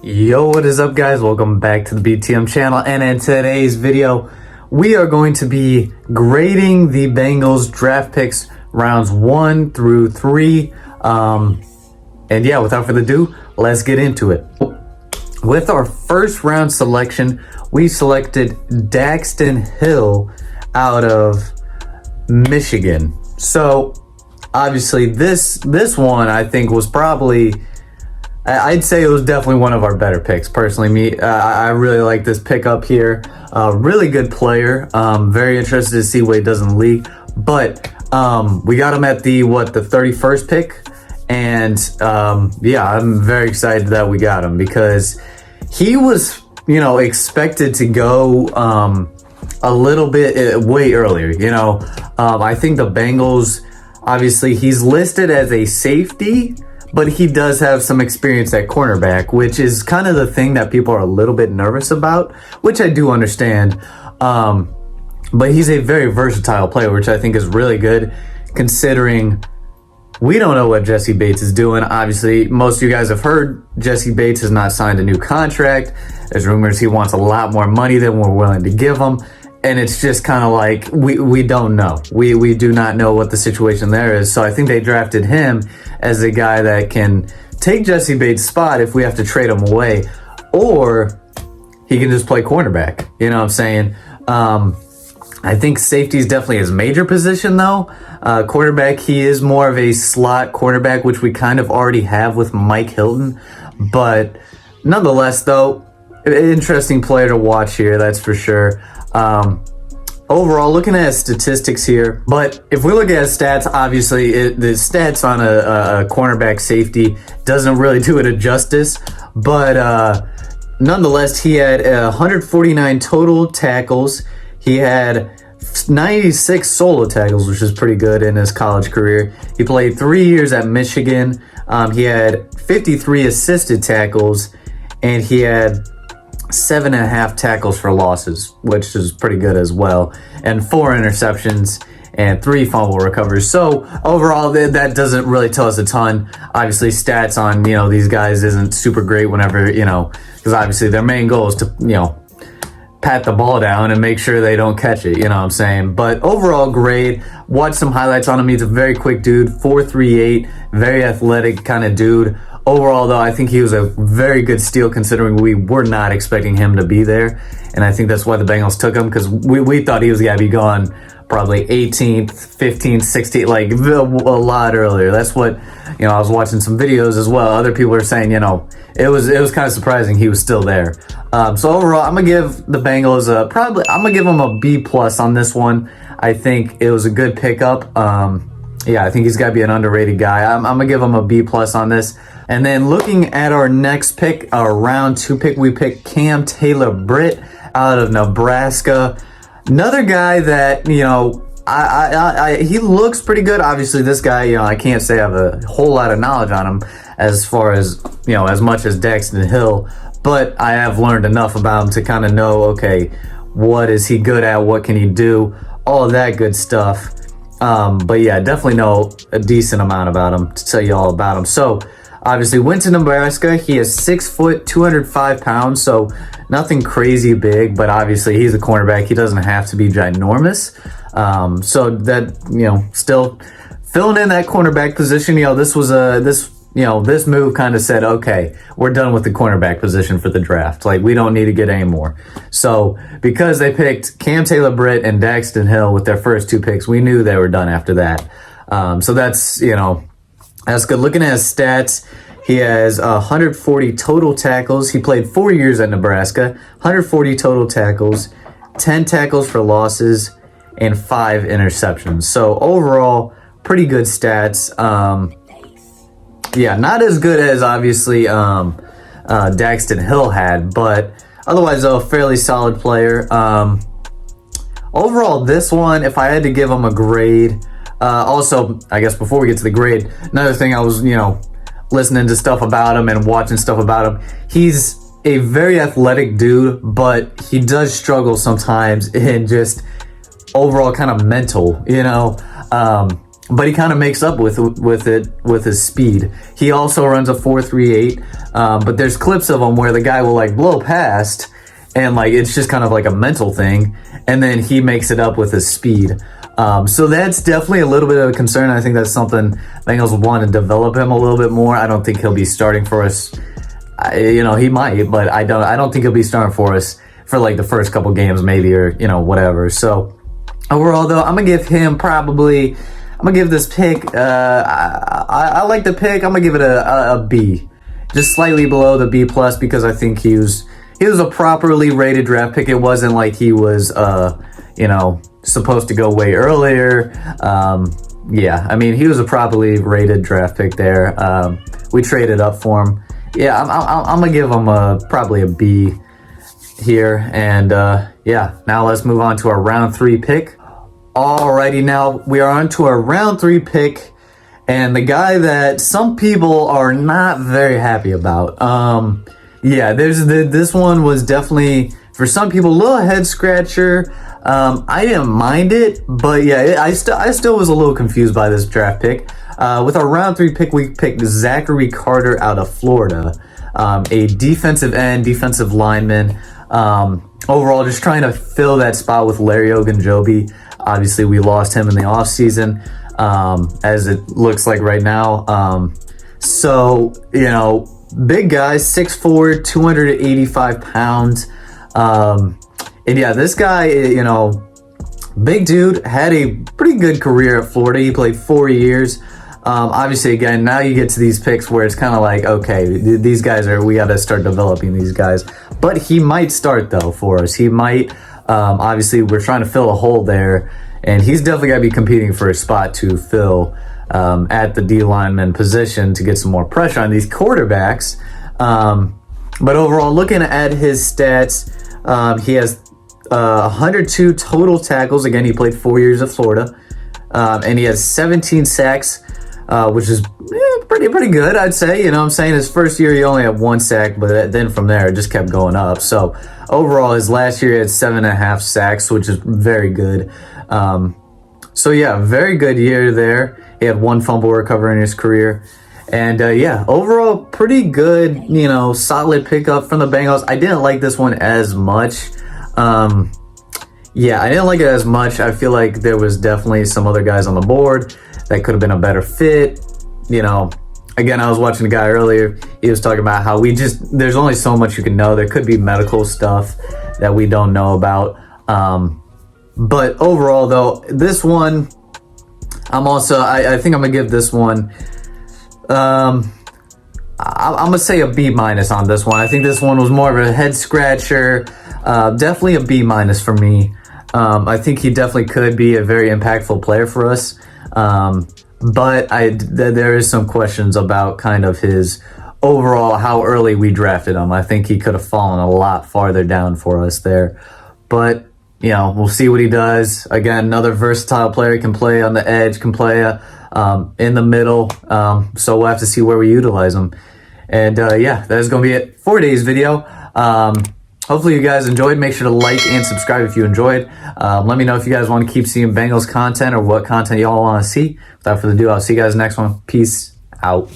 Yo, what is up, guys? Welcome back to the BTM channel, and in today's video we are going to be grading the Bengals draft picks rounds 1 through 3. And yeah, without further ado, let's get into it. With our first round selection, we selected Dalton Hill out of Michigan. So obviously this one I think was probably, I'd say it was definitely one of our better picks. Personally, I really like this pickup here. Really good player. Very interested to see what he does in the league. But we got him at the 31st pick. And yeah, I'm very excited that we got him because he was, expected to go a little bit way earlier. I think the Bengals, obviously he's listed as a safety, but he does have some experience at cornerback, which is kind of the thing that people are a little bit nervous about, which I do understand. But he's a very versatile player, which I think is really good considering we don't know what Jessie Bates is doing. Obviously, most of you guys have heard Jessie Bates has not signed a new contract. There's rumors he wants a lot more money than we're willing to give him. And it's just kind of like, we don't know. We do not know what the situation there is. So I think they drafted him as a guy that can take Jessie Bates' spot if we have to trade him away. Or he can just play cornerback. You know what I'm saying? I think safety is definitely his major position, though. Quarterback, he is more of a slot quarterback, which we kind of already have with Mike Hilton. But nonetheless, though, an interesting player to watch here, that's for sure. Overall, looking at statistics here, but if we look at his stats, obviously the stats on a cornerback safety doesn't really do it a justice. But nonetheless, he had 149 total tackles. He had 96 solo tackles, which is pretty good in his college career. He played 3 years at Michigan. He had 53 assisted tackles, and he had 7.5 tackles for losses, which is pretty good as well, and 4 interceptions and 3 fumble recoveries. So overall, that doesn't really tell us a ton. Obviously, stats on these guys isn't super great whenever because obviously their main goal is to pat the ball down and make sure they don't catch it, you know what I'm saying? But overall grade, watch some highlights on him. He's a very quick dude, 4.38, very athletic kind of dude. Overall, though, I think he was a very good steal considering we were not expecting him to be there. And I think that's why the Bengals took him, because we thought he was going to be gone probably 18th, 15th, 16th, like a lot earlier. That's what, I was watching some videos as well. Other people are saying, it was kind of surprising he was still there. So overall, I'm going to give the Bengals I'm going to give them a B+ on this one. I think it was a good pickup. Yeah, I think he's got to be an underrated guy. I'm going to give him a B+ on this. And then looking at our next pick, our round 2 pick, we picked Taylor Britt out of Nebraska. Another guy that, he looks pretty good. Obviously, this guy, I can't say I have a whole lot of knowledge on him as far as, as much as Dalton Hill. But I have learned enough about him to kind of know, okay, what is he good at? What can he do? All of that good stuff. But yeah, definitely know a decent amount about him to tell you all about him. So obviously went to Nebraska. He is 6 foot, 205 pounds. So nothing crazy big, but obviously he's a cornerback. He doesn't have to be ginormous. So that, still filling in that cornerback position, this was this move kind of said, okay, we're done with the cornerback position for the draft. Like, we don't need to get any more. So because they picked Taylor Britt and Dalton Hill with their first 2 picks, we knew they were done after that. So that's, that's good. Looking at his stats, he has 140 total tackles. He played 4 years at Nebraska, 140 total tackles, 10 tackles for losses, and 5 interceptions. So overall, pretty good stats. Yeah, not as good as obviously Dalton Hill had, but otherwise, a fairly solid player. Overall, this one, if I had to give him a grade, also, I guess before we get to the grade, another thing I was, listening to stuff about him and watching stuff about him, he's a very athletic dude, but he does struggle sometimes in just overall kind of mental, but he kind of makes up with it with his speed. He also runs a 4.38, but there's clips of him where the guy will like blow past, and like it's just kind of like a mental thing, and then he makes it up with his speed. So that's definitely a little bit of a concern. I think that's something Bengals want to develop him a little bit more. I don't think he'll be starting for us. He might, but I don't think he'll be starting for us for like the first couple games maybe, or whatever. So overall though, I'm gonna give this pick, I like the pick. I'm gonna give it a B, just slightly below the B plus, because I think he was a properly rated draft pick. It wasn't like he was supposed to go way earlier. I mean, he was a properly rated draft pick there. We traded up for him. Yeah, I'm gonna give him probably a B here. And now let's move on to our round 3 pick. Alrighty, now we are on to our round 3 pick, and the guy that some people are not very happy about. This one was definitely, for some people, a little head scratcher. I didn't mind it, but I still was a little confused by this draft pick. With our round 3 pick, we picked Zack Carrer out of Florida, a defensive end, defensive lineman. Overall, just trying to fill that spot with Larry Ogunjobi. Obviously, we lost him in the offseason, as it looks like right now. Big guy, 6'4", 285 pounds. This guy, big dude, had a pretty good career at Florida. He played 4 years. Obviously, again, now you get to these picks where it's kind of like, okay, these guys we got to start developing these guys. But he might start, though, for us. He might. Obviously, we're trying to fill a hole there, and he's definitely got to be competing for a spot to fill at the D lineman position to get some more pressure on these quarterbacks. But overall, looking at his stats, he has 102 total tackles. Again, he played 4 years at Florida, and he has 17 sacks, which is pretty good, I'd say. His first year he only had 1 sack, but then from there it just kept going up. So overall, his last year he had 7.5 sacks, which is very good. Very good year there. He had 1 fumble recovery in his career. And overall, pretty good, solid pickup from the Bengals. I didn't like this one as much. I didn't like it as much. I feel like there was definitely some other guys on the board that could have been a better fit. Again, I was watching a guy earlier. He was talking about how there's only so much you can know. There could be medical stuff that we don't know about. But overall, though, this one, I think I'm going to give this one, I'm going to say a B minus on this one. I think this one was more of a head scratcher. Definitely a B minus for me. I think he definitely could be a very impactful player for us. But there is some questions about kind of his overall, how early we drafted him. I think he could have fallen a lot farther down for us there. But, we'll see what he does. Again, another versatile player. He can play on the edge, can play in the middle. So we'll have to see where we utilize him. And that is going to be it for today's video. Hopefully you guys enjoyed. Make sure to like and subscribe if you enjoyed. Let me know if you guys want to keep seeing Bengals content or what content y'all want to see. Without further ado, I'll see you guys next one. Peace out.